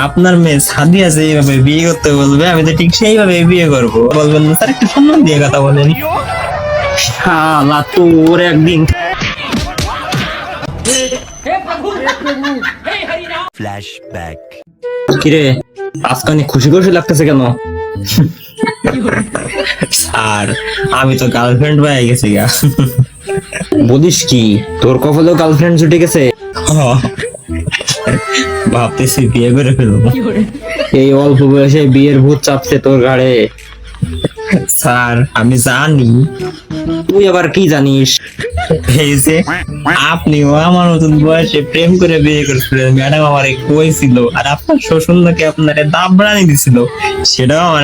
আপনার মেয়ে সাদিয়া যেভাবে বিয়ে করতে বলবে আমি তো ঠিক সেইভাবে বিয়ে করবো। বলবেন না স্যার, একটু সম্মান দিয়ে কথা বলেন। শালা তোর একদিন। ফ্ল্যাশব্যাক। কিরে, আজকে অনেক খুশি খুশি লাগতেছে কেন? স্যার, আমি তো গার্লফ্রেন্ড পেয়ে গেছি গা। বলিস কি, তোর কপালেও গার্লফ্রেন্ড জুটে গেছে? ভাবতেছি বিয়ে করে ফেলবো। এই অল্প বয়সে বিয়ের ভূত চাপছে তোর ঘাড়ে। স্যার, আমি জানি। তুই আবার কি জানিস? এই যে আপনিও আমার নতুন বয়সে প্রেম করে বিয়ে করছিলেন, ম্যাডাম আমারে কইছিল, আর আপনার শ্বশুর নাকি আপনারে দাবড়ানি দিছিল, সেটাও আমার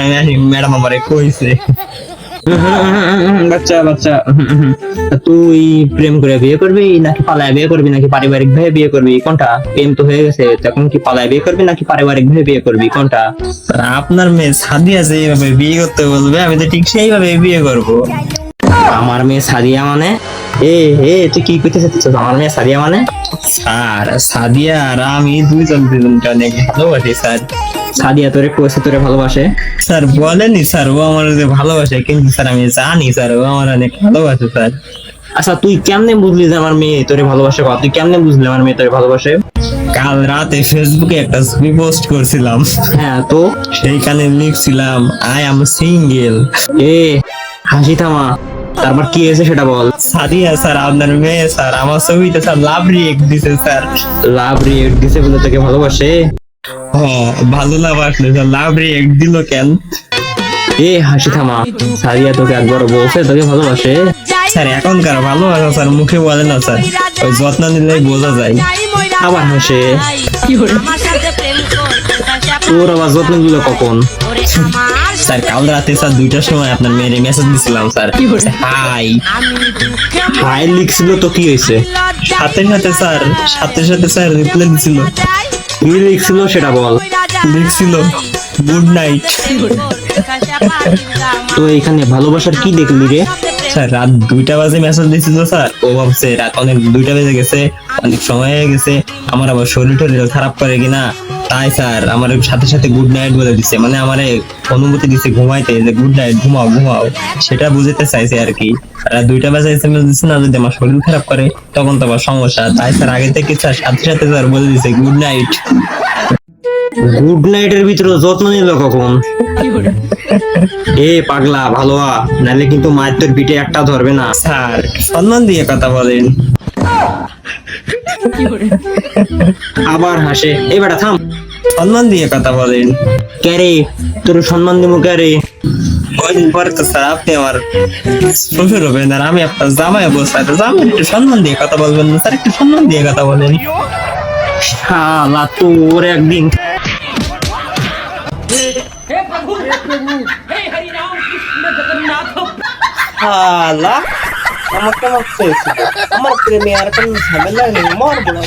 ম্যাডাম আমারে কইছে। বাচ্চা বাচ্চা, তুই প্রেম করে বিয়ে করবি নাকি পালায় বিয়ে করবি নাকি পারিবারিক ভাবে বিয়ে করবি, কোনটা? প্রেম তো হয়ে গেছে, তখন কি পালায় বিয়ে করবি নাকি পারিবারিক ভাবে বিয়ে করবি, কোনটা? আপনার মেয়ে সাদিয়া যেভাবে বিয়ে করতে বলবে আমি তো ঠিক সেইভাবে বিয়ে করব। আমার মেয়ে সাদিয়া মানে? তুই কি করতে চাচ্ছিস? আমার মেয়ে সাদিয়া মানে? স্যার, সাদিয়া আর আমি দুজনকে অনেক ভালোবাসি স্যার। সাদিয়া তোরে কইছে তোরে ভালোবাসে? স্যার বলেনি স্যার, ও আমার ভালোবাসে, কিন্তু স্যার আমি জানি স্যার ও আমার অনেক ভালোবাসে স্যার। আচ্ছা, তুই কেমনে বুঝলি যে আমার মেয়ে তোরে ভালোবাসে? তুই কেমনে বুঝলি আমার মেয়ে তোরে ভালোবাসে? কাল রাতে ফেসবুকে একটা ছবি পোস্ট করছিলাম। হ্যাঁ, তো সেইখানে লিখছিলাম আই এম সিঙ্গেল। হাসি থামা, তারপর কি হয়েছে সেটা বল। সাদিয়া স্যার, আপনার মেয়ে স্যার আমার ছবিতে স্যার লাভ রিয়েক্ট দিছে স্যার। লাভ রিয়েক্ট দিছে বলে তোকে ভালোবাসে? হ্যাঁ, ভালো লাগাসলে স্যার, লাভ রিয়েক্ট দিল কেন? হাসি থামা, সাদিয়া তোকে একবার বলছে তোকে ভালোবাসে? স্যার, এখনকার ভালোবাসা স্যার মুখে বলে না স্যার, ওই যত্ন নিলেই বোঝা যায়। আবার হাসে। তোর আবার যত্ন দিল কখন? স্যার, কাল রাতে স্যার 2টার সময় আপনার মেয়ের মেসেজ দিছিলাম স্যার। হাই হাই লিখছিল তো কি হয়েছে? সাথে সাথে স্যার রিপ্লাই দিছিল। কি লিখছিল সেটা বল। লিখছিল গুড নাইট। তো এখানে ভালোবাসার কি দেখলি রে? স্যার, রাত 2টা বাজে মেসেজ দিছিল স্যার, ও ভাবছে রাত অনেক 2টা বেজে গেছে, অনেক সময় হয়ে গেছে, আমার আবার শরীর টরীর খারাপ করে কিনা, তাই স্যার আমার সাথে সাথে গুড নাইট বলে দিচ্ছে, মানে আমার অনুমতি দিচ্ছে ঘুমাইতে, যে গুড নাইট, ঘুমাও ঘুমাও, সেটা বুঝতে চাইছে আর কি। আর 2টা বাজে এসএমএস দিচ্ছে না, যদি আমার শরীর খারাপ করে তখন তো আবার সমস্যা, তাই স্যার আগে থেকে স্যার সাথে সাথে স্যার বলে দিচ্ছে গুড নাইট। গুড নাইটের ভিতরে যত্ন নিল কখন? পাগলা, ভালো নাহলে কিন্তু মায়ের তোর পিঠে একটা ধরবে না। স্যার, সম্মান দিয়ে কথা বলেন। আবার হাসে। বেটা থাম, সম্মান দিয়ে কথা বলেন। ক্যারে, তোর সম্মান দিব ক্যারে? কয়দিন পরে তো স্যার আপনি আমার শ্বশুর হবেন, আর আমি আপনার জামাই অবস্থায়, জামাই একটু সম্মান দিয়ে কথা বলবেন না স্যার, একটু সম্মান দিয়ে কথা বলেন। শালা তোর একদিন। হালা আমাকে মারতেছিল, আমার প্রেমে আর কোন ঝামেলা নেই, মরবো না।